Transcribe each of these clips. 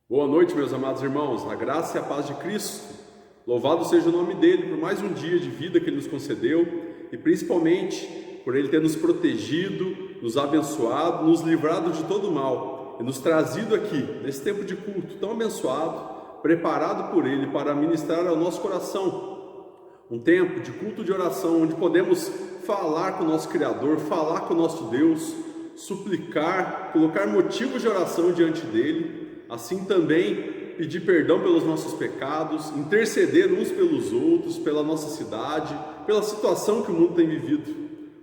Boa noite, meus amados irmãos, a graça e a paz de Cristo. Louvado seja o nome dele por mais um dia de vida que ele nos concedeu e principalmente por ele ter nos protegido, nos abençoado, nos livrado de todo mal e nos trazido aqui, nesse tempo de culto tão abençoado, preparado por ele para ministrar ao nosso coração. Um tempo de culto de oração onde podemos falar com o nosso Criador, falar com o nosso Deus, suplicar, colocar motivos de oração diante dele. Assim também pedir perdão pelos nossos pecados, interceder uns pelos outros, pela nossa cidade, pela situação que o mundo tem vivido.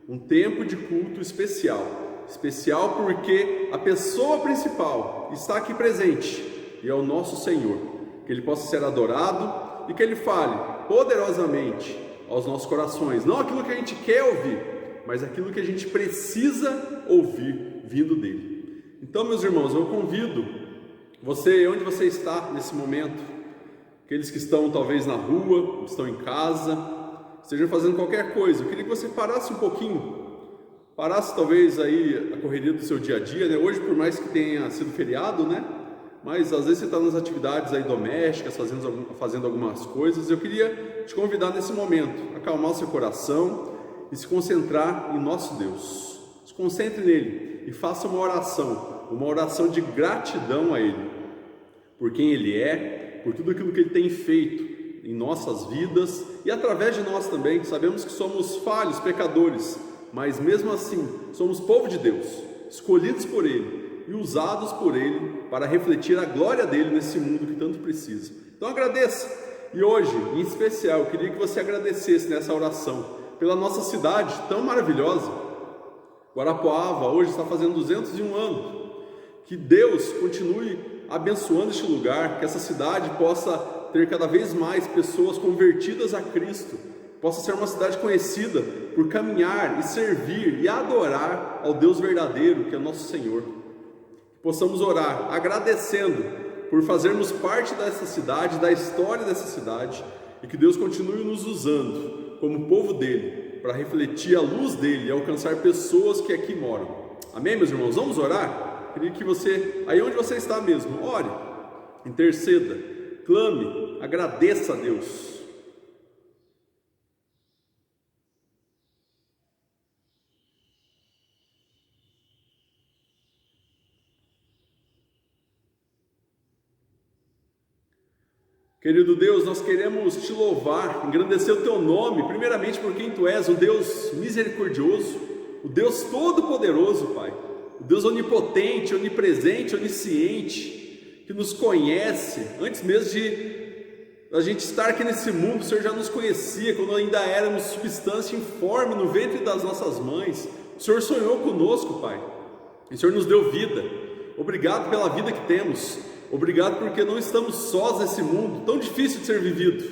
Um tempo de culto especial porque a pessoa principal está aqui presente e é o nosso Senhor. Que Ele possa ser adorado e que Ele fale poderosamente aos nossos corações, não aquilo que a gente quer ouvir, mas aquilo que a gente precisa ouvir vindo dEle. Então, meus irmãos, eu convido você, onde você está nesse momento, aqueles que estão talvez na rua, estão em casa, estejam fazendo qualquer coisa, eu queria que você parasse um pouquinho, parasse talvez aí a correria do seu dia a dia, né? Hoje, por mais que tenha sido feriado, né? Mas às vezes você está nas atividades aí domésticas, fazendo algumas coisas. Eu queria te convidar nesse momento, acalmar o seu coração e se concentrar em nosso Deus. Se concentre nele e faça uma oração de gratidão a Ele, por quem Ele é, por tudo aquilo que Ele tem feito em nossas vidas e através de nós também. Sabemos que somos falhos, pecadores, mas mesmo assim somos povo de Deus, escolhidos por Ele e usados por Ele para refletir a glória dEle nesse mundo que tanto precisa. Então agradeça. E hoje, em especial, eu queria que você agradecesse nessa oração pela nossa cidade tão maravilhosa. Guarapuava hoje está fazendo 201 anos. Que Deus continue abençoando este lugar, que essa cidade possa ter cada vez mais pessoas convertidas a Cristo, possa ser uma cidade conhecida por caminhar e servir e adorar ao Deus verdadeiro, que é o nosso Senhor. Possamos orar agradecendo por fazermos parte dessa cidade, da história dessa cidade, e que Deus continue nos usando como povo dele, para refletir a luz dele e alcançar pessoas que aqui moram. Amém, meus irmãos? Vamos orar? Queria que você, aí onde você está mesmo, ore, interceda, clame, agradeça a Deus. Querido Deus, nós queremos te louvar, engrandecer o teu nome, primeiramente por quem tu és, o Deus misericordioso, o Deus todo-poderoso, Pai. O Deus onipotente, onipresente, onisciente, que nos conhece, antes mesmo de a gente estar aqui nesse mundo, o Senhor já nos conhecia, quando ainda éramos substância informe no ventre das nossas mães. O Senhor sonhou conosco, Pai, e o Senhor nos deu vida. Obrigado pela vida que temos, obrigado porque não estamos sós nesse mundo tão difícil de ser vivido.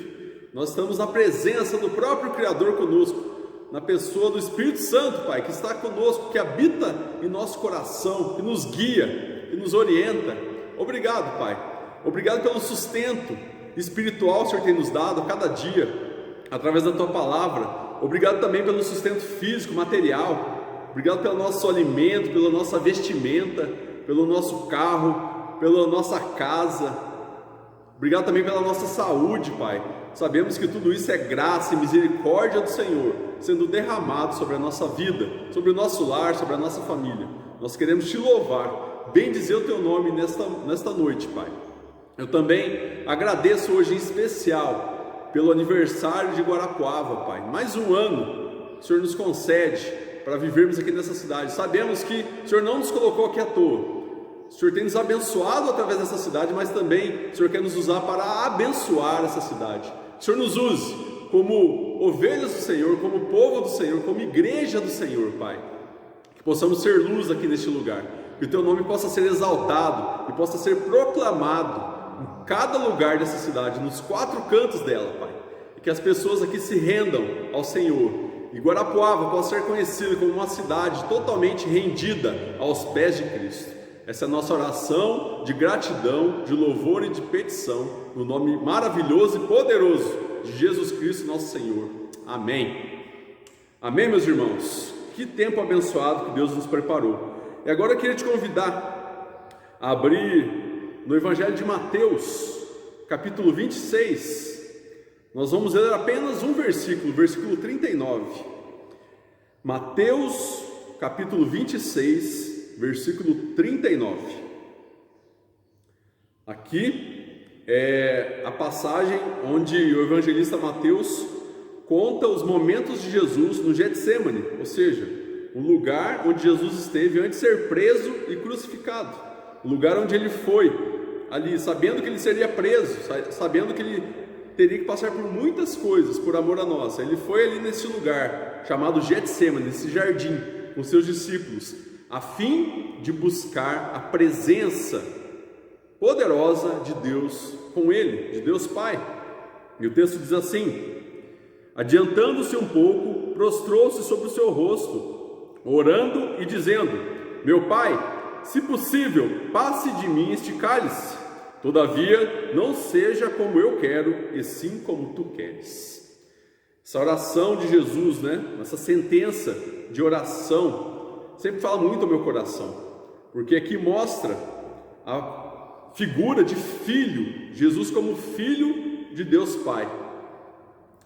Nós estamos na presença do próprio Criador conosco, na pessoa do Espírito Santo, Pai, que está conosco, que habita em nosso coração, que nos guia, que nos orienta. Obrigado, Pai. Obrigado pelo sustento espiritual que o Senhor tem nos dado a cada dia, através da Tua Palavra. Obrigado também pelo sustento físico, material. Obrigado pelo nosso alimento, pela nossa vestimenta, pelo nosso carro, pela nossa casa. Obrigado também pela nossa saúde, Pai. Sabemos que tudo isso é graça e misericórdia do Senhor, sendo derramado sobre a nossa vida, sobre o nosso lar, sobre a nossa família. Nós queremos te louvar, bendizer o teu nome nesta noite, Pai. Eu também agradeço hoje em especial pelo aniversário de Guarapuava, Pai. Mais um ano o Senhor nos concede para vivermos aqui nessa cidade. Sabemos que o Senhor não nos colocou aqui à toa. O Senhor tem nos abençoado através dessa cidade, mas também o Senhor quer nos usar para abençoar essa cidade. O Senhor nos use como ovelhas do Senhor, como povo do Senhor, como igreja do Senhor, Pai. Que possamos ser luz aqui neste lugar, que o Teu nome possa ser exaltado e possa ser proclamado em cada lugar dessa cidade, nos 4 cantos dela, Pai. E que as pessoas aqui se rendam ao Senhor. E Guarapuava possa ser conhecida como uma cidade totalmente rendida aos pés de Cristo. Essa é a nossa oração de gratidão, de louvor e de petição, no nome maravilhoso e poderoso de Jesus Cristo, nosso Senhor. Amém. Amém, meus irmãos? Que tempo abençoado que Deus nos preparou. E agora eu queria te convidar a abrir no Evangelho de Mateus, capítulo 26. Nós vamos ler apenas um versículo, versículo 39. Mateus, capítulo 26, versículo 39. Aqui é a passagem onde o evangelista Mateus conta os momentos de Jesus no Getsemane, ou seja, o lugar onde Jesus esteve antes de ser preso e crucificado, o lugar onde ele foi ali, sabendo que ele seria preso, sabendo que ele teria que passar por muitas coisas por amor a nós. Ele foi ali nesse lugar chamado Getsemane, nesse jardim, com seus discípulos, a fim de buscar a presença poderosa de Deus com ele, de Deus Pai. E o texto diz assim: adiantando-se um pouco, prostrou-se sobre o seu rosto, orando e dizendo: meu Pai, se possível, passe de mim este cálice, todavia não seja como eu quero, e sim como tu queres. Essa oração de Jesus, essa sentença de oração, sempre fala muito ao meu coração, porque aqui mostra a figura de filho, Jesus como filho de Deus Pai,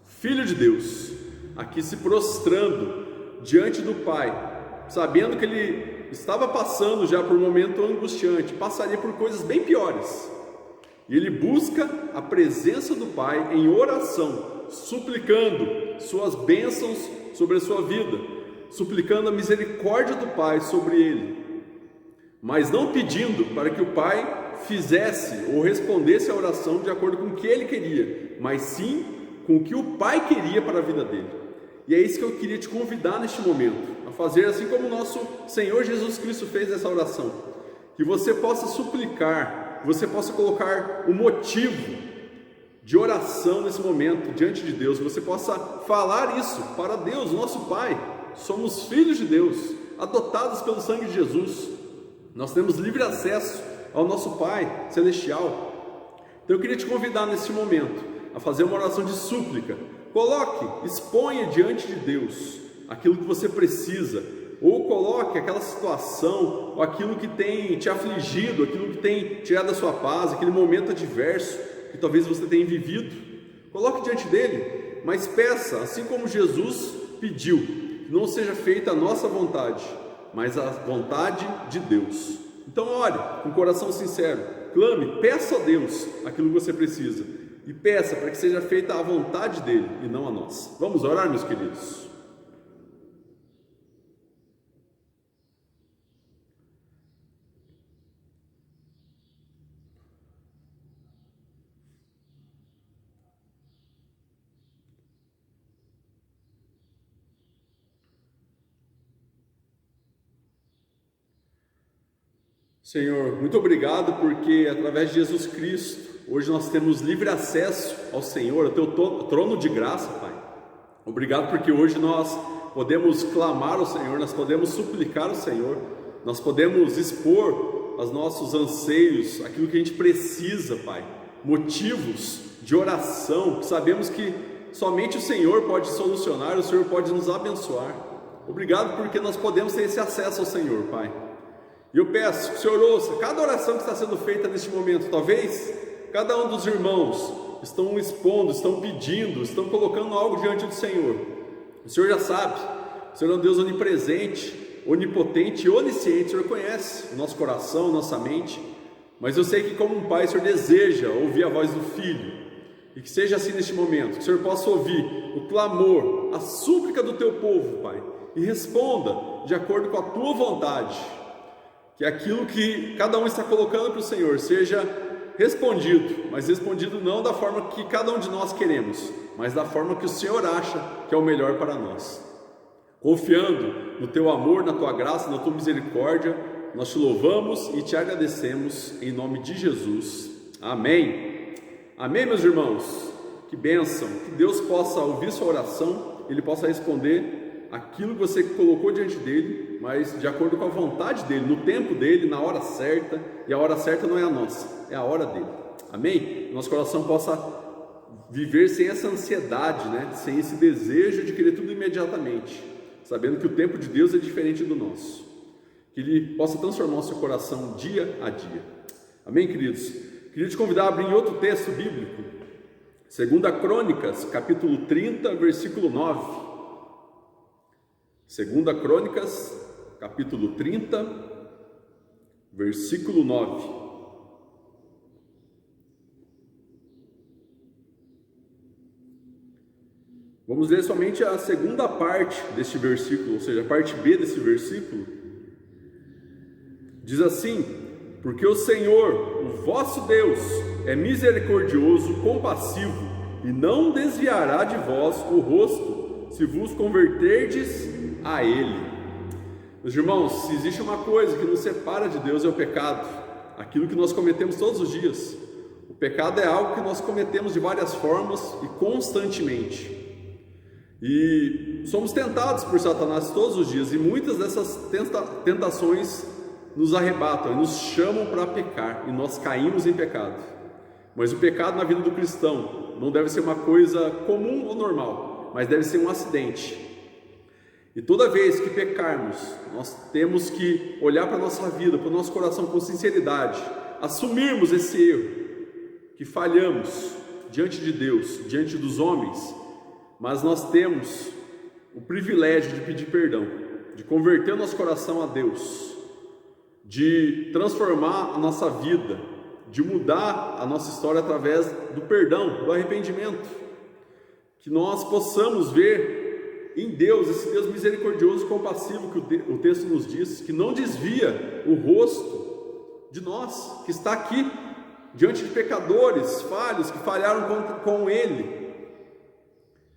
filho de Deus, aqui se prostrando diante do Pai, sabendo que ele estava passando já por um momento angustiante, passaria por coisas bem piores, e ele busca a presença do Pai em oração, suplicando suas bênçãos sobre a sua vida, suplicando a misericórdia do Pai sobre ele, mas não pedindo para que o Pai fizesse ou respondesse a oração de acordo com o que ele queria, mas sim com o que o Pai queria para a vida dele. E é isso que eu queria te convidar neste momento, a fazer assim como o nosso Senhor Jesus Cristo fez essa oração, que você possa suplicar, que você possa colocar o motivo de oração nesse momento diante de Deus, que você possa falar isso para Deus, nosso Pai. Somos filhos de Deus, adotados pelo sangue de Jesus, nós temos livre acesso ao nosso Pai Celestial. Então eu queria te convidar nesse momento a fazer uma oração de súplica. Coloque, exponha diante de Deus aquilo que você precisa, ou coloque aquela situação, ou aquilo que tem te afligido, aquilo que tem tirado a sua paz, aquele momento adverso que talvez você tenha vivido. Coloque diante dele, mas peça, assim como Jesus pediu, que não seja feita a nossa vontade, mas a vontade de Deus. Então ore com o coração sincero, clame, peça a Deus aquilo que você precisa, e peça para que seja feita a vontade dele e não a nossa. Vamos orar, meus queridos? Senhor, muito obrigado porque através de Jesus Cristo hoje nós temos livre acesso ao Senhor, ao teu trono de graça, Pai. Obrigado porque hoje nós podemos clamar ao Senhor, nós podemos suplicar ao Senhor, nós podemos expor os nossos anseios, aquilo que a gente precisa, Pai, motivos de oração, que sabemos que somente o Senhor pode solucionar, o Senhor pode nos abençoar. Obrigado porque nós podemos ter esse acesso ao Senhor, Pai. E eu peço que o Senhor ouça cada oração que está sendo feita neste momento. Talvez cada um dos irmãos estão expondo, estão pedindo, estão colocando algo diante do Senhor. O Senhor já sabe, o Senhor é um Deus onipresente, onipotente e onisciente. O Senhor conhece o nosso coração, nossa mente, mas eu sei que como um pai o Senhor deseja ouvir a voz do Filho, e que seja assim neste momento, que o Senhor possa ouvir o clamor, a súplica do teu povo, Pai, e responda de acordo com a tua vontade, que aquilo que cada um está colocando para o Senhor seja respondido, mas respondido não da forma que cada um de nós queremos, mas da forma que o Senhor acha que é o melhor para nós. Confiando no teu amor, na tua graça, na tua misericórdia, nós te louvamos e te agradecemos em nome de Jesus. Amém. Amém, meus irmãos. Que bênção, que Deus possa ouvir sua oração, Ele possa responder aquilo que você colocou diante dele, mas de acordo com a vontade dele, no tempo dele, na hora certa, e a hora certa não é a nossa, é a hora dele. Amém? Nosso coração possa viver sem essa ansiedade, sem esse desejo de querer tudo imediatamente, sabendo que o tempo de Deus é diferente do nosso. Que Ele possa transformar o seu coração dia a dia. Amém, queridos? Queria te convidar a abrir em outro texto bíblico, 2 Crônicas, capítulo 30, versículo 9. 2 Crônicas, capítulo 30, versículo 9. Vamos ler somente a segunda parte deste versículo, ou seja, a parte B desse versículo. Diz assim: porque o Senhor, o vosso Deus, é misericordioso, compassivo, e não desviará de vós o rosto, se vos converterdes a Ele. Meus irmãos, se existe uma coisa que nos separa de Deus é o pecado, aquilo que nós cometemos todos os dias. O pecado é algo que nós cometemos de várias formas e constantemente. E somos tentados por Satanás todos os dias, e muitas dessas tentações nos arrebatam e nos chamam para pecar, e nós caímos em pecado. Mas o pecado na vida do cristão não deve ser uma coisa comum ou normal, mas deve ser um acidente. E toda vez que pecarmos, nós temos que olhar para a nossa vida, para o nosso coração com sinceridade, assumirmos esse erro, que falhamos diante de Deus, diante dos homens, mas nós temos o privilégio de pedir perdão, de converter o nosso coração a Deus, de transformar a nossa vida, de mudar a nossa história através do perdão, do arrependimento, que nós possamos ver em Deus, esse Deus misericordioso e compassivo que o texto nos diz, que não desvia o rosto de nós, que está aqui diante de pecadores falhos, que falharam com Ele,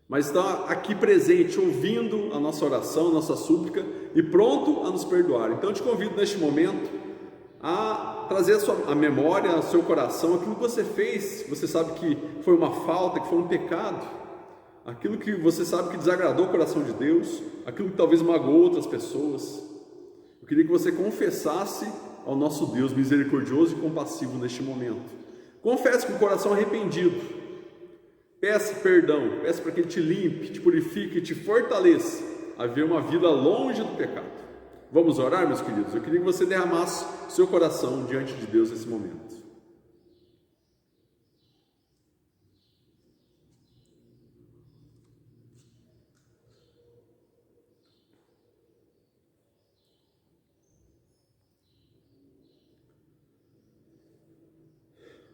mas está aqui presente, ouvindo a nossa oração, a nossa súplica, e pronto a nos perdoar. Então eu te convido neste momento a trazer a memória, ao seu coração, aquilo que você fez, que você sabe que foi uma falta, que foi um pecado, aquilo que você sabe que desagradou o coração de Deus, aquilo que talvez magoou outras pessoas. Eu queria que você confessasse ao nosso Deus misericordioso e compassivo neste momento. Confesse com o coração arrependido. Peça perdão, peça para que Ele te limpe, te purifique e te fortaleça a viver uma vida longe do pecado. Vamos orar, meus queridos? Eu queria que você derramasse o seu coração diante de Deus nesse momento.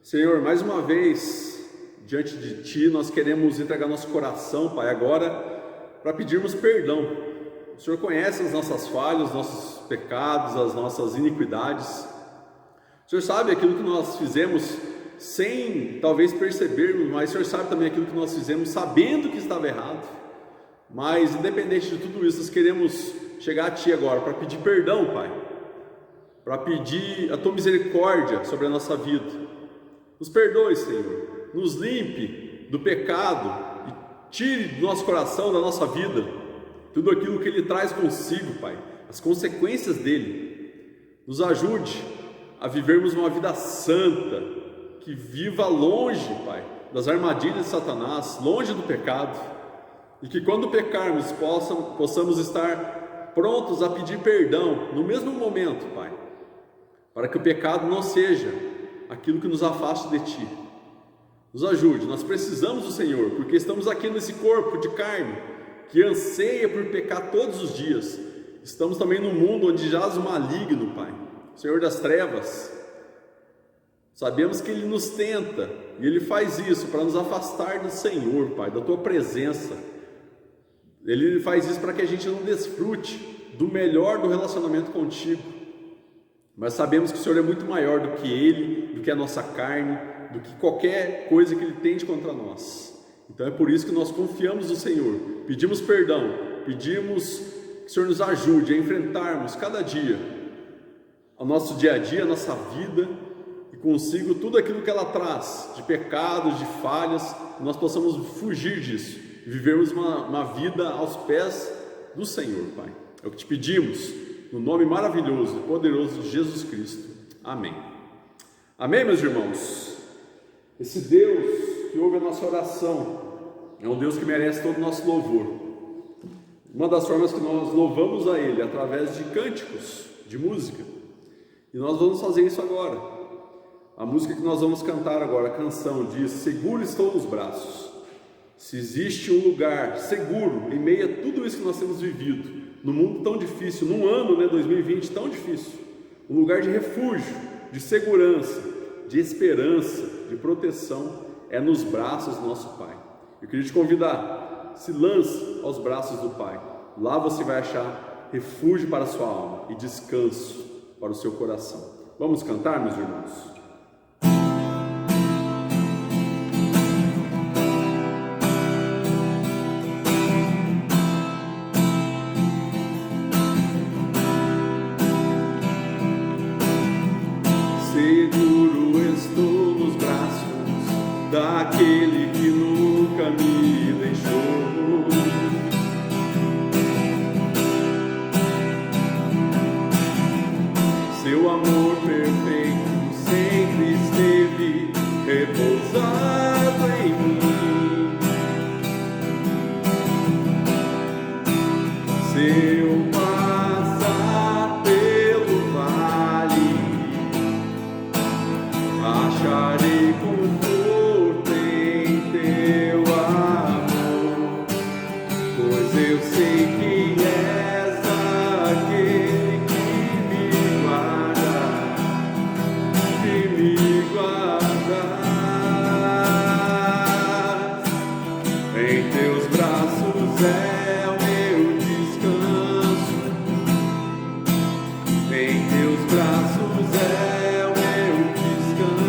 Senhor, mais uma vez, diante de Ti, nós queremos entregar nosso coração, Pai, agora, para pedirmos perdão. O Senhor conhece as nossas falhas, os nossos pecados, as nossas iniquidades. O Senhor sabe aquilo que nós fizemos sem talvez percebermos, mas o Senhor sabe também aquilo que nós fizemos sabendo que estava errado. Mas, independente de tudo isso, nós queremos chegar a Ti agora para pedir perdão, Pai, para pedir a Tua misericórdia sobre a nossa vida. Nos perdoe, Senhor, nos limpe do pecado e tire do nosso coração, da nossa vida, tudo aquilo que Ele traz consigo, Pai, as consequências dele. Nos ajude a vivermos uma vida santa, que viva longe, Pai, das armadilhas de Satanás, longe do pecado, e que quando pecarmos possamos estar prontos a pedir perdão no mesmo momento, Pai, para que o pecado não seja aquilo que nos afaste de Ti. Nos ajude, nós precisamos do Senhor, porque estamos aqui nesse corpo de carne, que anseia por pecar todos os dias. Estamos também num mundo onde jaz o maligno, Pai, o Senhor das trevas. Sabemos que Ele nos tenta, e Ele faz isso para nos afastar do Senhor, Pai, da Tua presença. Ele faz isso para que a gente não desfrute do melhor do relacionamento contigo. Mas sabemos que o Senhor é muito maior do que Ele, do que a nossa carne, do que qualquer coisa que Ele tente contra nós. Então é por isso que nós confiamos no Senhor, pedimos perdão, pedimos que o Senhor nos ajude a enfrentarmos cada dia o nosso dia a dia, a nossa vida, e consigo tudo aquilo que ela traz, de pecados, de falhas, que nós possamos fugir disso e vivermos uma vida aos pés do Senhor, Pai. É o que te pedimos, no nome maravilhoso e poderoso de Jesus Cristo. Amém. Amém, meus irmãos? Esse Deus que ouve a nossa oração é um Deus que merece todo o nosso louvor. Uma das formas que nós louvamos a Ele é através de cânticos, de música. E nós vamos fazer isso agora. A música que nós vamos cantar agora, a canção, diz: seguro estou nos braços. Se existe um lugar seguro em meio a tudo isso que nós temos vivido, num mundo tão difícil, num ano, 2020 tão difícil, um lugar de refúgio, de segurança, de esperança, de proteção, é nos braços do nosso Pai. Eu queria te convidar, se lance aos braços do Pai. Lá você vai achar refúgio para a sua alma e descanso para o seu coração. Vamos cantar, meus irmãos? Seguro estou nos braços daquele que nunca me deixou. Seu amor perfeito sempre esteve repousado em mim. Se eu passar pelo vale, acharei conforto em teu amor, pois eu sei que és aquele que me guarda, em teus braços é o meu descanso, em teus braços é o meu descanso,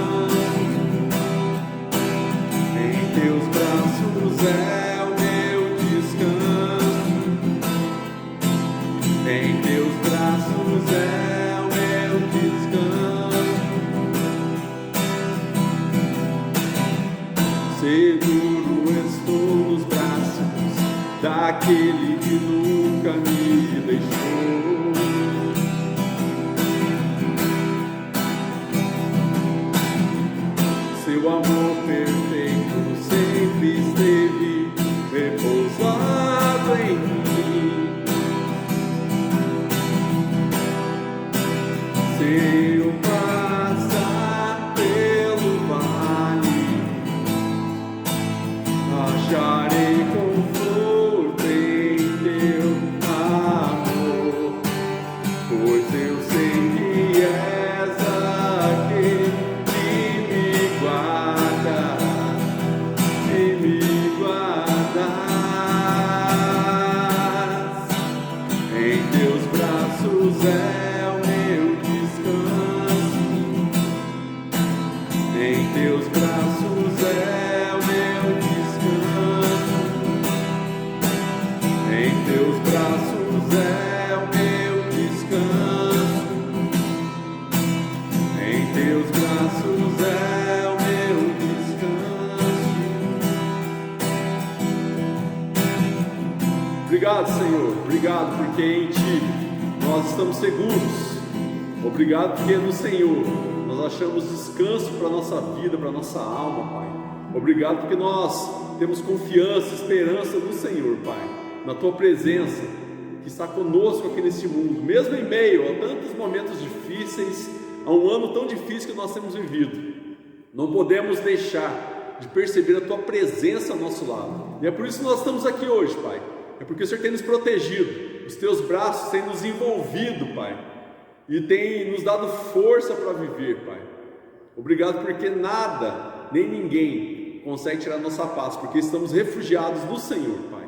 em teus braços é o meu descanso, em teus braços é o meu descanso. Seguro estou nos braços daquele que nunca me deixou. Seu amor perfeito sempre esteve repousado em mim. Se eu passar pelo vale, acharei conforto em teu amor, pois eu sei que és aquele que me guarda, que me guardas. Em teus braços é o meu descanso, em teus braços é o meu descanso, em teus braços é o meu descanso, em teus braços é o meu descanso. Obrigado, Senhor, obrigado porque em Ti nós estamos seguros. Obrigado porque no Senhor nós achamos descanso para a nossa vida, para a nossa alma, Pai. Obrigado porque nós temos confiança, esperança no Senhor, Pai, na Tua presença que está conosco aqui nesse mundo, mesmo em meio a tantos momentos difíceis, a um ano tão difícil que nós temos vivido. Não podemos deixar de perceber a Tua presença ao nosso lado, e é por isso que nós estamos aqui hoje, Pai. É porque o Senhor tem nos protegido, os Teus braços têm nos envolvido, Pai, e tem nos dado força para viver, Pai. Obrigado porque nada, nem ninguém consegue tirar nossa paz, porque estamos refugiados no Senhor, Pai.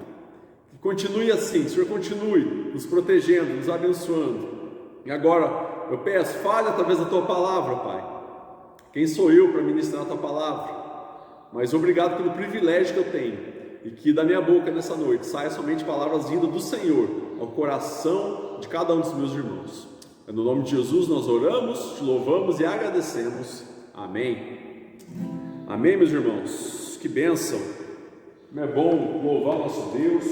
Que continue assim, Senhor, continue nos protegendo, nos abençoando. E agora eu peço, fale através da Tua palavra, Pai. Quem sou eu para ministrar a Tua palavra? Mas obrigado pelo privilégio que eu tenho, e que da minha boca nessa noite saia somente palavras vindas do Senhor ao coração de cada um dos meus irmãos. É no nome de Jesus nós oramos, te louvamos e agradecemos. Amém. Amém, meus irmãos. Que bênção. Como é bom louvar o nosso Deus,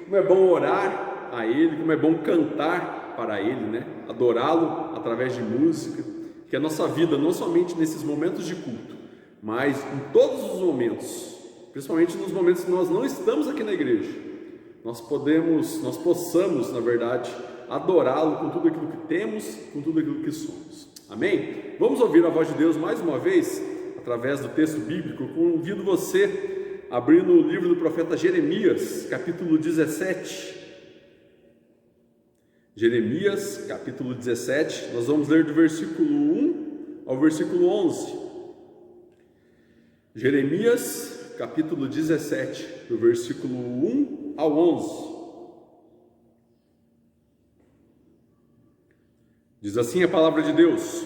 como é bom orar a Ele, como é bom cantar para Ele, né? Adorá-lo através de música. Que a nossa vida, não somente nesses momentos de culto, mas em todos os momentos, principalmente nos momentos que nós não estamos aqui na igreja, nós possamos, na verdade, adorá-lo com tudo aquilo que temos, com tudo aquilo que somos. Amém? Vamos ouvir a voz de Deus mais uma vez, através do texto bíblico. Convido você a abrir no livro do profeta Jeremias, capítulo 17. Jeremias, capítulo 17, nós vamos ler do versículo 1 ao versículo 11. Jeremias, capítulo 17, do versículo 1 ao 11. Diz assim a palavra de Deus: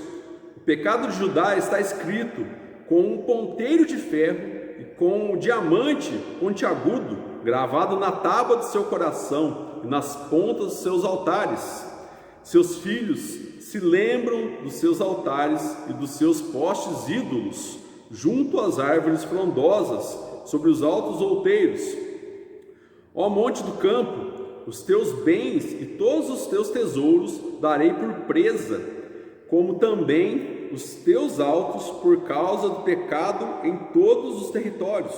o pecado de Judá está escrito com um ponteiro de ferro e com um diamante pontiagudo gravado na tábua do seu coração e nas pontas dos seus altares. Seus filhos se lembram dos seus altares e dos seus postes ídolos, junto às árvores frondosas, sobre os altos outeiros. Ó monte do campo, os teus bens e todos os teus tesouros darei por presa, como também os teus altos por causa do pecado em todos os territórios.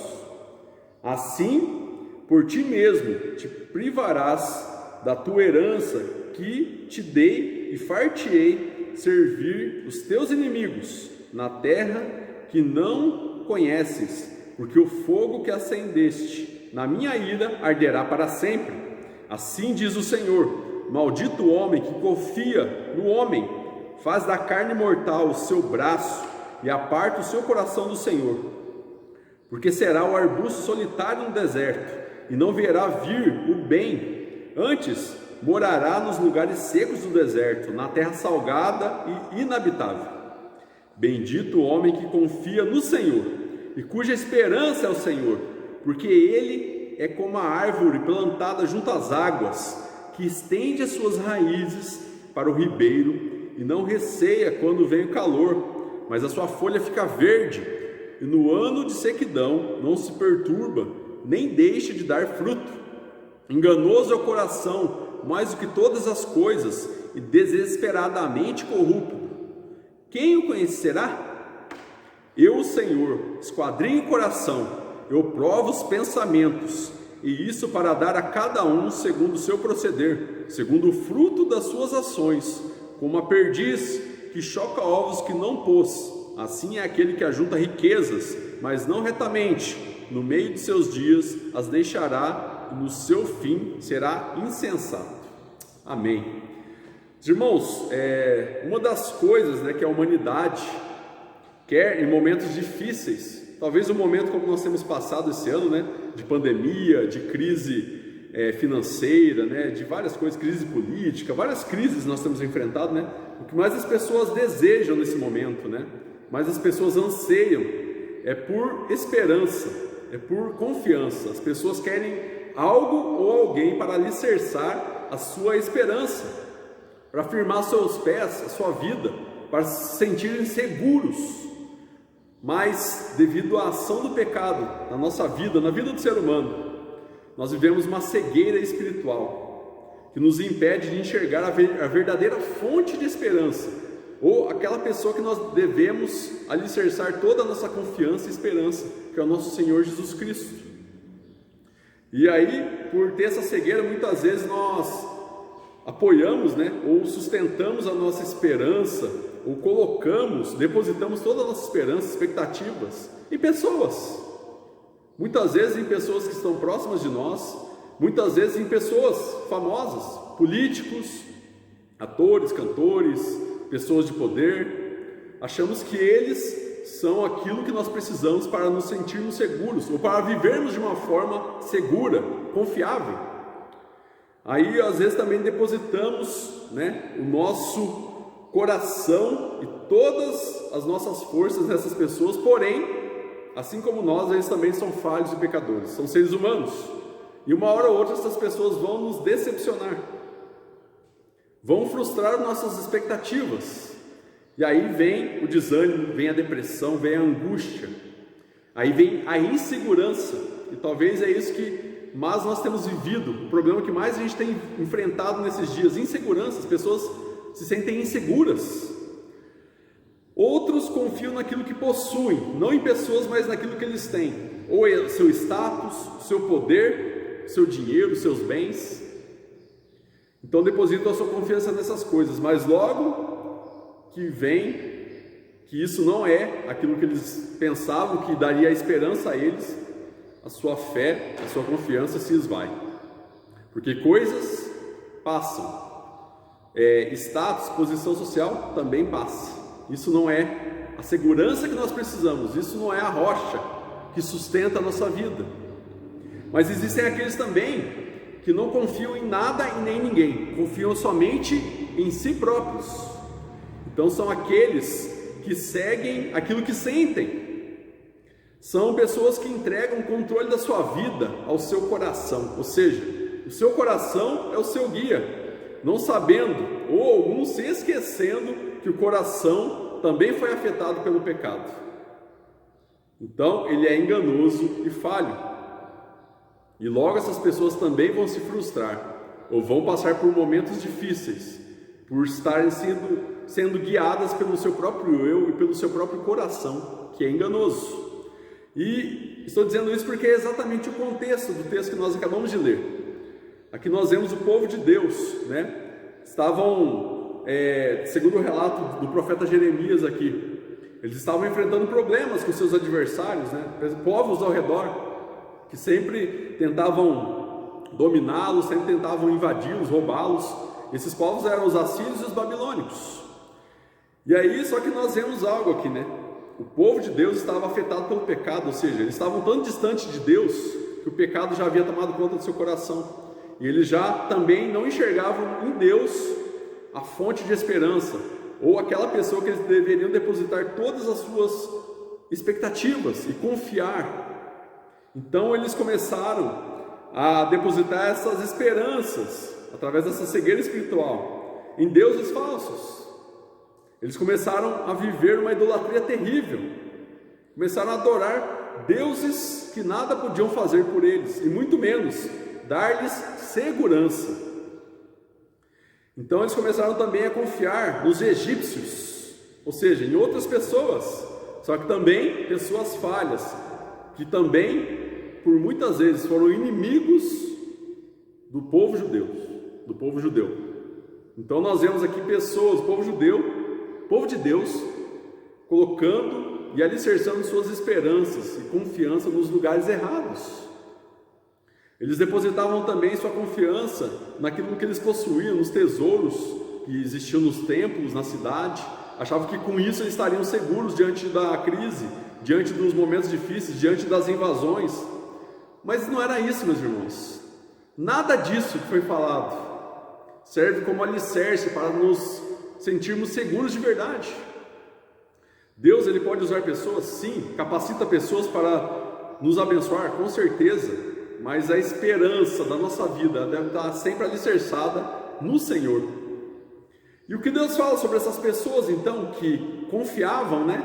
Assim, por ti mesmo te privarás da tua herança que te dei e far-te-ei servir os teus inimigos na terra que não conheces, porque o fogo que acendeste na minha ira arderá para sempre. Assim diz o Senhor: maldito o homem que confia no homem, faz da carne mortal o seu braço e aparta o seu coração do Senhor. Porque será o arbusto solitário no deserto, e não verá vir o bem. Antes morará nos lugares secos do deserto, na terra salgada e inabitável. Bendito o homem que confia no Senhor, e cuja esperança é o Senhor, porque ele é como a árvore plantada junto às águas, que estende as suas raízes para o ribeiro e não receia quando vem o calor, mas a sua folha fica verde, e no ano de sequidão não se perturba, nem deixa de dar fruto. Enganoso é o coração mais do que todas as coisas, e desesperadamente corrupto. Quem o conhecerá? Eu, o Senhor, esquadrinho o coração, eu provo os pensamentos, e isso para dar a cada um segundo o seu proceder, segundo o fruto das suas ações, como a perdiz que choca ovos que não pôs. Assim é aquele que ajunta riquezas, mas não retamente. No meio de seus dias as deixará, e no seu fim será insensato. Amém. Irmãos, uma das coisas, que a humanidade quer em momentos difíceis, talvez um momento como nós temos passado esse ano, de pandemia, de crise financeira, de várias coisas, crise política, várias crises nós temos enfrentado, o que mais as pessoas desejam nesse momento, mais as pessoas anseiam, é por esperança, é por confiança. As pessoas querem algo ou alguém para alicerçar a sua esperança, para firmar seus pés, a sua vida, para se sentirem seguros. Mas, devido à ação do pecado na nossa vida, na vida do ser humano, nós vivemos uma cegueira espiritual que nos impede de enxergar a verdadeira fonte de esperança, ou aquela pessoa que nós devemos alicerçar toda a nossa confiança e esperança, que é o nosso Senhor Jesus Cristo. E aí, por ter essa cegueira, muitas vezes nós apoiamos, ou sustentamos a nossa esperança, ou depositamos toda a nossa esperança, expectativas em pessoas. Muitas vezes em pessoas que estão próximas de nós, muitas vezes em pessoas famosas, políticos, atores, cantores, pessoas de poder. Achamos que eles são aquilo que nós precisamos para nos sentirmos seguros, ou para vivermos de uma forma segura, confiável. Aí às vezes também depositamos, o nosso coração e todas as nossas forças nessas pessoas, porém, assim como nós, eles também são falhos e pecadores, são seres humanos, e uma hora ou outra essas pessoas vão nos decepcionar, vão frustrar nossas expectativas, e aí vem o desânimo, vem a depressão, vem a angústia, aí vem a insegurança, e talvez é isso que mais nós temos vivido, o problema que mais a gente tem enfrentado nesses dias, insegurança. As pessoas se sentem inseguras. Outros confiam naquilo que possuem, não em pessoas, mas naquilo que eles têm, ou o seu status, o seu poder, o seu dinheiro, os seus bens. Então depositam a sua confiança nessas coisas, mas logo que vem, que isso não é aquilo que eles pensavam que daria esperança a eles, a sua fé, a sua confiança se esvai. Porque coisas passam, status, posição social também passa. Isso não é a segurança que nós precisamos, isso não é a rocha que sustenta a nossa vida. Mas existem aqueles também que não confiam em nada e nem em ninguém, confiam somente em si próprios. Então são aqueles que seguem aquilo que sentem. São pessoas que entregam o controle da sua vida ao seu coração, ou seja, o seu coração é o seu guia, não sabendo, ou alguns se esquecendo que o coração também foi afetado pelo pecado. Então ele é enganoso e falho. E logo essas pessoas também vão se frustrar, ou vão passar por momentos difíceis, por estarem sendo guiadas pelo seu próprio eu e pelo seu próprio coração, que é enganoso. E estou dizendo isso porque é exatamente o contexto do texto que nós acabamos de ler. Aqui nós vemos o povo de Deus, né? Estavam, segundo o relato do profeta Jeremias aqui, eles estavam enfrentando problemas com seus adversários, né? Povos ao redor, que sempre tentavam dominá-los, sempre tentavam invadi-los, roubá-los. Esses povos eram os assírios e os babilônicos. E aí, só que nós vemos algo aqui, né? O povo de Deus estava afetado pelo pecado, ou seja, eles estavam tão distantes de Deus que o pecado já havia tomado conta do seu coração. E eles já também não enxergavam em Deus a fonte de esperança, ou aquela pessoa que eles deveriam depositar todas as suas expectativas e confiar. Então eles começaram a depositar essas esperanças, através dessa cegueira espiritual, em deuses falsos. Eles começaram a viver uma idolatria terrível, começaram a adorar deuses que nada podiam fazer por eles, e muito menos dar-lhes segurança. Então eles começaram também a confiar nos egípcios, ou seja, em outras pessoas, só que também pessoas falhas, que também, por muitas vezes, foram inimigos do povo judeu. Então nós vemos aqui pessoas, o povo de Deus, colocando e alicerçando suas esperanças e confiança nos lugares errados. Eles depositavam também sua confiança naquilo que eles possuíam, nos tesouros que existiam nos templos, na cidade. Achavam que com isso eles estariam seguros diante da crise, diante dos momentos difíceis, diante das invasões. Mas não era isso, meus irmãos. Nada disso que foi falado serve como alicerce para nos sentirmos seguros de verdade. Deus, ele pode usar pessoas, sim, capacita pessoas para nos abençoar, com certeza. Mas a esperança da nossa vida deve estar sempre alicerçada no Senhor. E o que Deus fala sobre essas pessoas, então, que confiavam, né,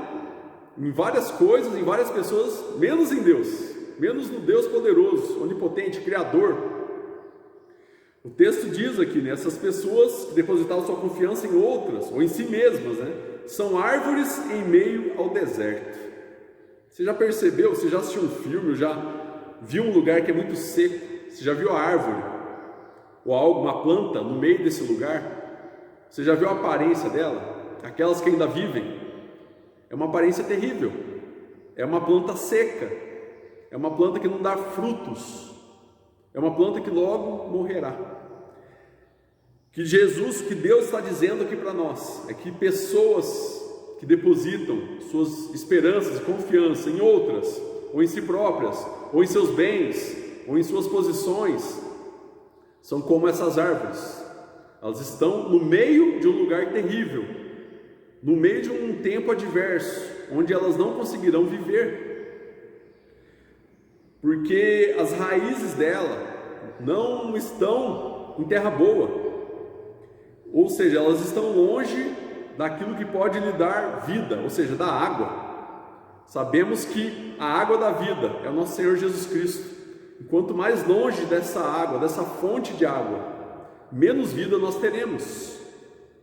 em várias coisas, em várias pessoas, menos em Deus, menos no Deus poderoso, onipotente, criador. O texto diz aqui, né, essas pessoas que depositavam sua confiança em outras, ou em si mesmas, né, são árvores em meio ao deserto. Você já percebeu, você já assistiu um filme, já viu um lugar que é muito seco? Você já viu a árvore ou algo, uma planta no meio desse lugar? Você já viu a aparência dela? Aquelas que ainda vivem, é uma aparência terrível. É uma planta seca, é uma planta que não dá frutos, é uma planta que logo morrerá. Que Deus está dizendo aqui para nós é que pessoas que depositam suas esperanças e confiança em outras, ou em si próprias, ou em seus bens, ou em suas posições, são como essas árvores. Elas estão no meio de um lugar terrível, no meio de um tempo adverso, onde elas não conseguirão viver, porque as raízes dela não estão em terra boa, ou seja, elas estão longe daquilo que pode lhe dar vida, ou seja, da água. Sabemos que a água da vida é o nosso Senhor Jesus Cristo. E quanto mais longe dessa água, dessa fonte de água, menos vida nós teremos.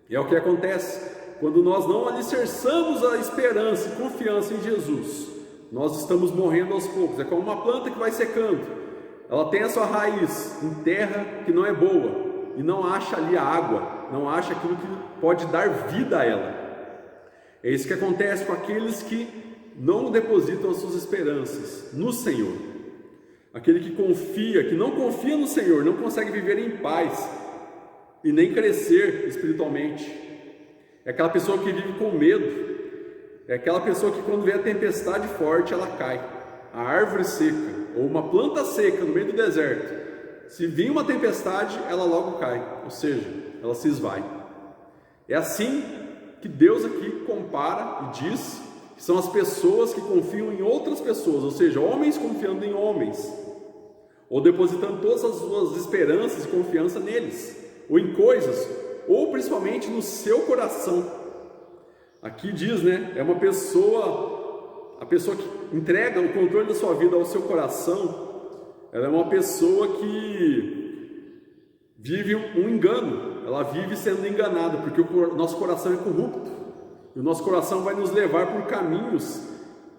E é o que acontece quando nós não alicerçamos a esperança e confiança em Jesus. Nós estamos morrendo aos poucos. É como uma planta que vai secando. Ela tem a sua raiz em terra que não é boa e não acha ali a água, não acha aquilo que pode dar vida a ela. É isso que acontece com aqueles que não depositam as suas esperanças no Senhor. Aquele que confia, que não confia no Senhor, não consegue viver em paz e nem crescer espiritualmente. É aquela pessoa que vive com medo. É aquela pessoa que quando vê a tempestade forte, ela cai. A árvore seca, ou uma planta seca no meio do deserto, se vir uma tempestade, ela logo cai, ou seja, ela se esvai. É assim que Deus aqui compara e diz que são as pessoas que confiam em outras pessoas, ou seja, homens confiando em homens, ou depositando todas as suas esperanças e confiança neles, ou em coisas, ou principalmente no seu coração. Aqui diz, é uma pessoa, a pessoa que entrega o controle da sua vida ao seu coração, ela é uma pessoa que vive um engano, ela vive sendo enganada, porque o nosso coração é corrupto, e o nosso coração vai nos levar por caminhos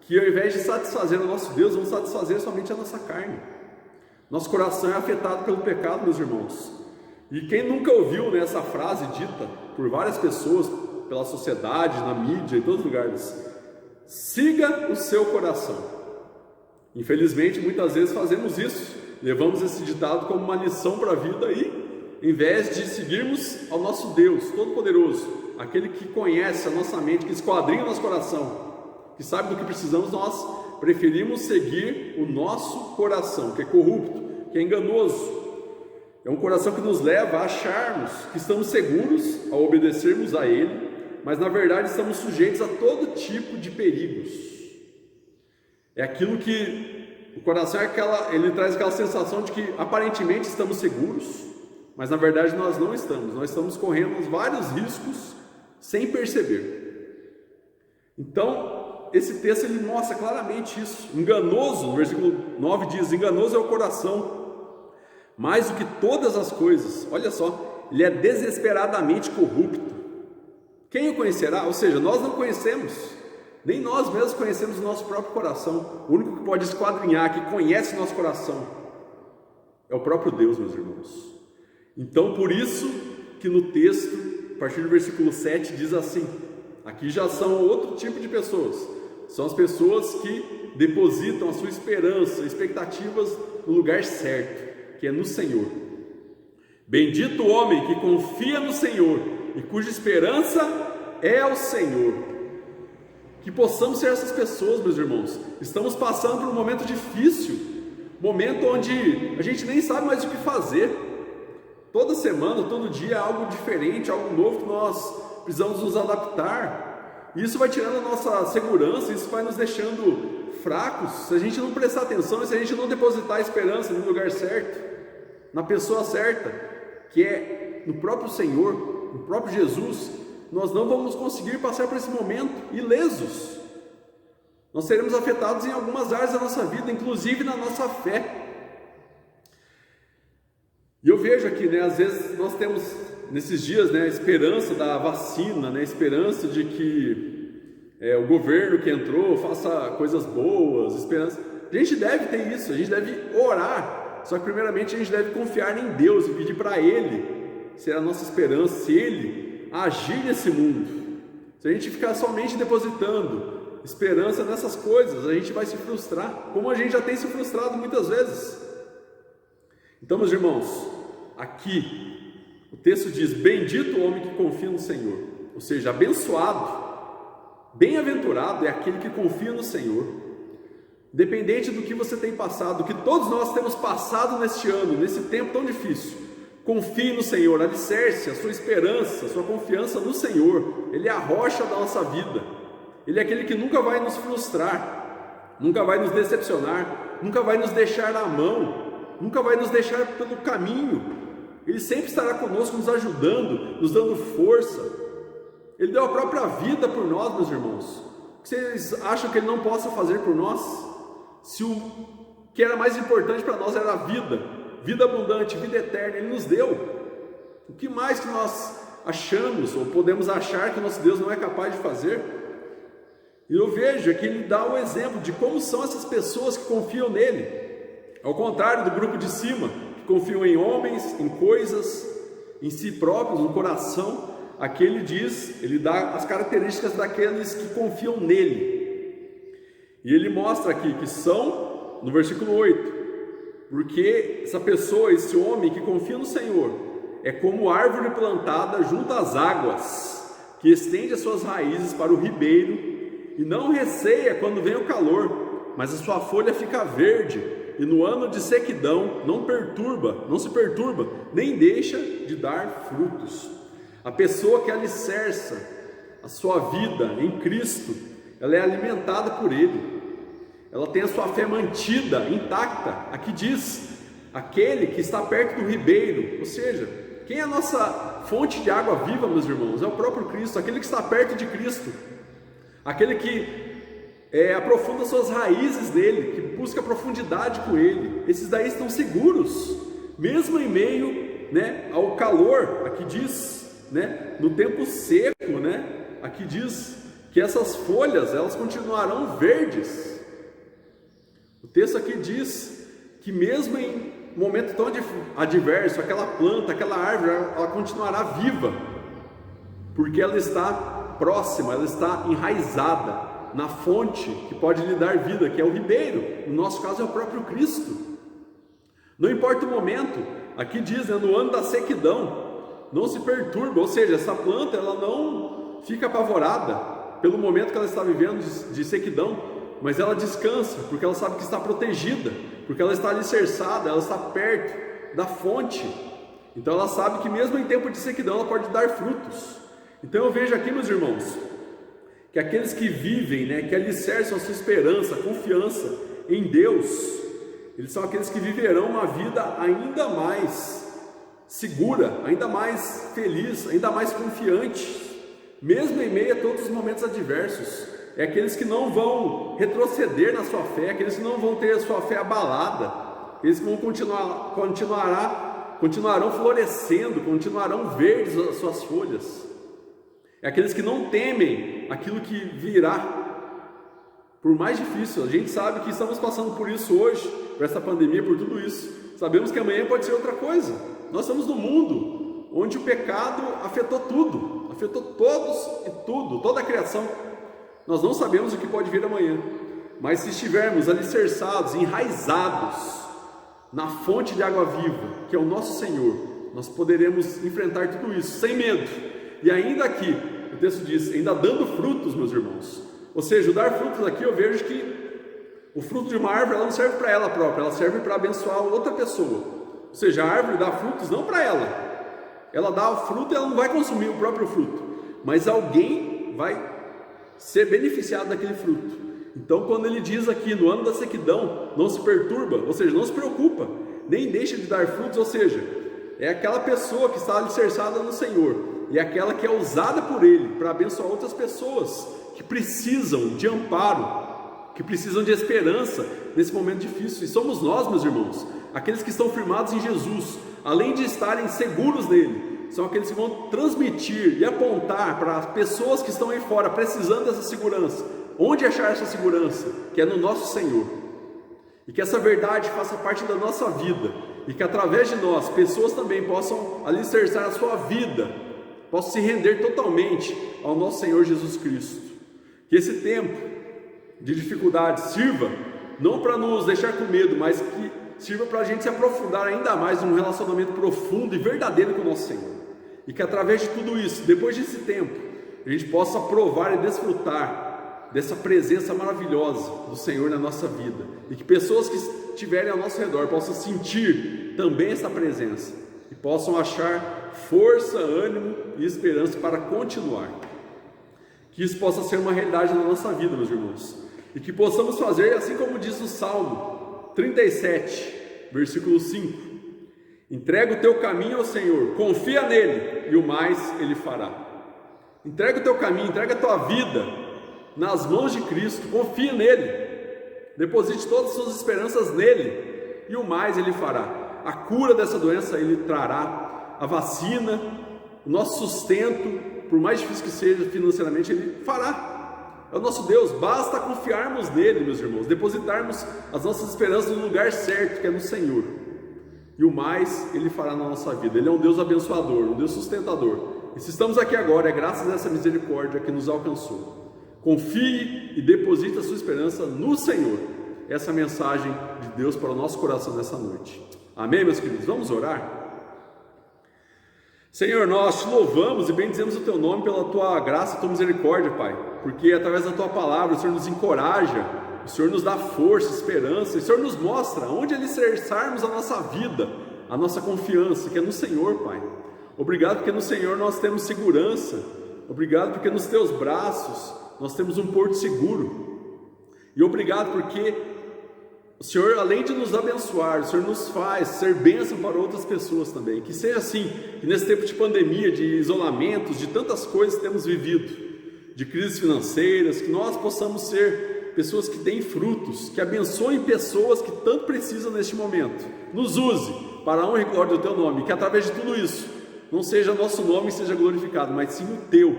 que ao invés de satisfazer o nosso Deus, vão satisfazer somente a nossa carne. Nosso coração é afetado pelo pecado, meus irmãos, e quem nunca ouviu essa frase dita por várias pessoas, pela sociedade, na mídia, em todos os lugares: siga o seu coração. Infelizmente, muitas vezes fazemos isso, levamos esse ditado como uma lição para a vida e, em vez de seguirmos ao nosso Deus Todo-Poderoso, aquele que conhece a nossa mente, que esquadrinha o nosso coração, que sabe do que precisamos, nós preferimos seguir o nosso coração, que é corrupto, que é enganoso. É um coração que nos leva a acharmos que estamos seguros ao obedecermos a Ele, mas na verdade estamos sujeitos a todo tipo de perigos. É aquilo que o coração ele traz aquela sensação de que aparentemente estamos seguros, mas na verdade nós não estamos. Nós estamos correndo vários riscos sem perceber. Então, esse texto ele mostra claramente isso. Enganoso, no versículo 9 diz: enganoso é o coração, mais do que todas as coisas. Olha só, ele é desesperadamente corrupto. Quem o conhecerá? Ou seja, nós não conhecemos, nem nós mesmos conhecemos o nosso próprio coração. O único que pode esquadrinhar, que conhece o nosso coração, é o próprio Deus, meus irmãos. Então, por isso que no texto, a partir do versículo 7, diz assim: aqui já são outro tipo de pessoas, são as pessoas que depositam a sua esperança, expectativas no lugar certo, que é no Senhor. Bendito o homem que confia no Senhor e cuja esperança é o Senhor. Que possamos ser essas pessoas, meus irmãos. Estamos passando por um momento difícil, momento onde a gente nem sabe mais o que fazer. Toda semana, todo dia é algo diferente, algo novo que nós precisamos nos adaptar. E isso vai tirando a nossa segurança, isso vai nos deixando fracos, se a gente não prestar atenção, se a gente não depositar a esperança no lugar certo, na pessoa certa, que é no próprio Senhor, no próprio Jesus, nós não vamos conseguir passar por esse momento ilesos. Nós seremos afetados em algumas áreas da nossa vida, inclusive na nossa fé. E eu vejo aqui, às vezes nós temos nesses dias, a esperança da vacina, a esperança de que o governo que entrou faça coisas boas, esperança. A gente deve ter isso, a gente deve orar, só que primeiramente a gente deve confiar em Deus e pedir para Ele ser a nossa esperança, se Ele agir nesse mundo. Se a gente ficar somente depositando esperança nessas coisas, a gente vai se frustrar, como a gente já tem se frustrado muitas vezes. Então, meus irmãos, aqui o texto diz: bendito o homem que confia no Senhor, ou seja, abençoado, bem-aventurado é aquele que confia no Senhor. Independente do que você tem passado, do que todos nós temos passado neste ano, nesse tempo tão difícil, confie no Senhor, alicerce a sua esperança, a sua confiança no Senhor. Ele é a rocha da nossa vida, Ele é aquele que nunca vai nos frustrar, nunca vai nos decepcionar, nunca vai nos deixar na mão, nunca vai nos deixar pelo caminho. Ele sempre estará conosco, nos ajudando, nos dando força. Ele deu a própria vida por nós, meus irmãos. Vocês acham que Ele não possa fazer por nós? Se o que era mais importante para nós era a vida abundante, vida eterna, Ele nos deu. O que mais que nós achamos ou podemos achar que nosso Deus não é capaz de fazer? E eu vejo que Ele dá o exemplo de como são essas pessoas que confiam nele, ao contrário do grupo de cima, que confiam em homens, em coisas, em si próprios, no coração. aqui ele diz, ele dá as características daqueles que confiam nele. E ele mostra aqui que são, no versículo 8, porque essa pessoa, esse homem que confia no Senhor, é como árvore plantada junto às águas, que estende as suas raízes para o ribeiro, e não receia quando vem o calor, mas a sua folha fica verde, e no ano de sequidão não se perturba, nem deixa de dar frutos. A pessoa que alicerça a sua vida em Cristo, ela é alimentada por Ele, ela tem a sua fé mantida, intacta. Aqui diz, aquele que está perto do ribeiro, ou seja, quem é a nossa fonte de água viva, meus irmãos? É o próprio Cristo, aquele que está perto de Cristo, aquele que aprofunda suas raízes nele, que busca profundidade com ele. Esses daí estão seguros, mesmo em meio, ao calor. Aqui diz, no tempo seco, aqui diz que essas folhas, elas continuarão verdes. O texto aqui diz que mesmo em momento tão adverso, aquela planta, aquela árvore, ela continuará viva, porque ela está próxima, ela está enraizada na fonte que pode lhe dar vida, que é o ribeiro. No nosso caso é o próprio Cristo. Não importa o momento, aqui diz, no ano da sequidão, não se perturba, ou seja, essa planta ela não fica apavorada pelo momento que ela está vivendo de sequidão, mas ela descansa, porque ela sabe que está protegida, porque ela está alicerçada, ela está perto da fonte. Então ela sabe que mesmo em tempo de sequidão ela pode dar frutos. Então eu vejo aqui, meus irmãos, que aqueles que vivem, que alicerçam a sua esperança, a confiança em Deus, eles são aqueles que viverão uma vida ainda mais segura, ainda mais feliz, ainda mais confiante, mesmo em meio a todos os momentos adversos. É aqueles que não vão retroceder na sua fé, aqueles que não vão ter a sua fé abalada, eles que vão continuarão florescendo, continuarão verdes as suas folhas. É aqueles que não temem aquilo que virá, por mais difícil. A gente sabe que estamos passando por isso hoje, por essa pandemia, por tudo isso. Sabemos que amanhã pode ser outra coisa. Nós estamos num mundo onde o pecado afetou tudo, afetou todos e tudo, toda a criação. Nós não sabemos o que pode vir amanhã, mas se estivermos alicerçados, enraizados na fonte de água viva, que é o nosso Senhor, nós poderemos enfrentar tudo isso sem medo. E ainda aqui, o texto diz, ainda dando frutos, meus irmãos. Ou seja, o dar frutos aqui, eu vejo que o fruto de uma árvore, ela não serve para ela própria, ela serve para abençoar outra pessoa. Ou seja, a árvore dá frutos não para ela dá o fruto e ela não vai consumir o próprio fruto, mas alguém vai ser beneficiado daquele fruto. Então quando ele diz aqui, no ano da sequidão, não se perturba, ou seja, não se preocupa, nem deixa de dar frutos, ou seja, é aquela pessoa que está alicerçada no Senhor, e aquela que é usada por Ele para abençoar outras pessoas que precisam de amparo, que precisam de esperança nesse momento difícil. E somos nós, meus irmãos, aqueles que estão firmados em Jesus, além de estarem seguros nele, são aqueles que vão transmitir e apontar para as pessoas que estão aí fora, precisando dessa segurança. Onde achar essa segurança? Que é no nosso Senhor. E que essa verdade faça parte da nossa vida, e que através de nós, pessoas também possam alicerçar a sua vida, possam se render totalmente ao nosso Senhor Jesus Cristo. Que esse tempo de dificuldade sirva, não para nos deixar com medo, mas que sirva para a gente se aprofundar ainda mais num relacionamento profundo e verdadeiro com o nosso Senhor. E que através de tudo isso, depois desse tempo, a gente possa provar e desfrutar dessa presença maravilhosa do Senhor na nossa vida. E que pessoas que estiverem ao nosso redor possam sentir também essa presença. E possam achar força, ânimo e esperança para continuar. Que isso possa ser uma realidade na nossa vida, meus irmãos. E que possamos fazer, assim como diz o Salmo 37, versículo 5. Entrega o teu caminho ao Senhor, confia nele e o mais ele fará. Entrega o teu caminho, entrega a tua vida nas mãos de Cristo, confia nele, deposite todas as suas esperanças nele e o mais ele fará. A cura dessa doença ele trará, a vacina, o nosso sustento, por mais difícil que seja financeiramente, ele fará. É o nosso Deus, basta confiarmos nele, meus irmãos, depositarmos as nossas esperanças no lugar certo, que é no Senhor. E o mais Ele fará na nossa vida. Ele é um Deus abençoador, um Deus sustentador. E se estamos aqui agora, é graças a essa misericórdia que nos alcançou. Confie e deposite a sua esperança no Senhor. Essa é a mensagem de Deus para o nosso coração nessa noite. Amém, meus queridos? Vamos orar? Senhor, nós te louvamos e bendizemos o teu nome pela tua graça e tua misericórdia, Pai, porque através da tua palavra o Senhor nos encoraja, o Senhor nos dá força, esperança, e o Senhor nos mostra onde alicerçarmos a nossa vida, a nossa confiança, que é no Senhor, Pai. Obrigado porque no Senhor nós temos segurança, obrigado porque nos teus braços nós temos um porto seguro, e obrigado porque o Senhor, além de nos abençoar, o Senhor nos faz ser bênção para outras pessoas também. Que seja assim, que nesse tempo de pandemia, de isolamentos, de tantas coisas que temos vivido, de crises financeiras, que nós possamos ser pessoas que têm frutos, que abençoem pessoas que tanto precisam neste momento. Nos use para a honra e glória do teu nome, que através de tudo isso, não seja nosso nome seja glorificado, mas sim o teu,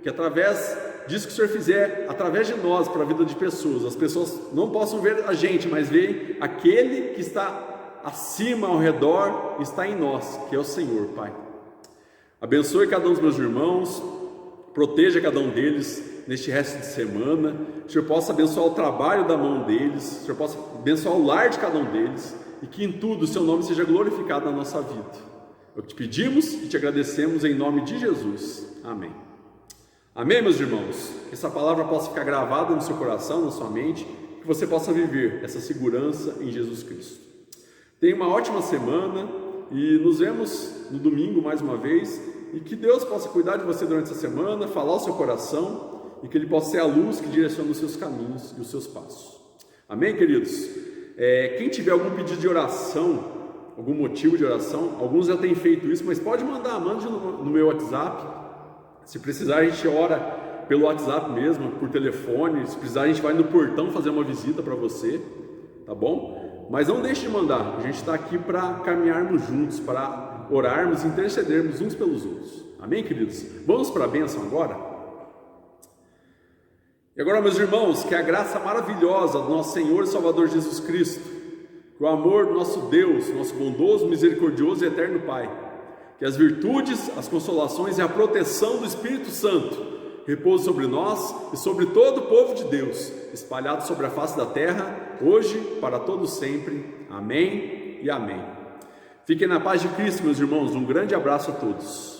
que através disso que o Senhor fizer através de nós para a vida de pessoas, as pessoas não possam ver a gente, mas veem aquele que está acima, ao redor, está em nós, que é o Senhor, Pai. Abençoe cada um dos meus irmãos, proteja cada um deles neste resto de semana, que o Senhor possa abençoar o trabalho da mão deles, que o Senhor possa abençoar o lar de cada um deles, e que em tudo o seu nome seja glorificado na nossa vida. É o que te pedimos e te agradecemos em nome de Jesus. Amém. Amém, meus irmãos? Que essa palavra possa ficar gravada no seu coração, na sua mente, que você possa viver essa segurança em Jesus Cristo. Tenha uma ótima semana e nos vemos no domingo mais uma vez, e que Deus possa cuidar de você durante essa semana, falar ao seu coração, e que Ele possa ser a luz que direciona os seus caminhos e os seus passos. Amém, queridos? Quem tiver algum pedido de oração, algum motivo de oração, alguns já têm feito isso, mas pode mandar, mande no meu WhatsApp. Se precisar, a gente ora pelo WhatsApp mesmo, por telefone. Se precisar, a gente vai no portão fazer uma visita para você, tá bom? Mas não deixe de mandar, a gente está aqui para caminharmos juntos, para orarmos e intercedermos uns pelos outros. Amém, queridos? Vamos para a bênção agora? E agora, meus irmãos, que a graça maravilhosa do nosso Senhor e Salvador Jesus Cristo, que o amor do nosso Deus, nosso bondoso, misericordioso e eterno Pai, que as virtudes, as consolações e a proteção do Espírito Santo repousem sobre nós e sobre todo o povo de Deus, espalhado sobre a face da terra, hoje, para todos sempre. Amém e amém. Fiquem na paz de Cristo, meus irmãos. Um grande abraço a todos.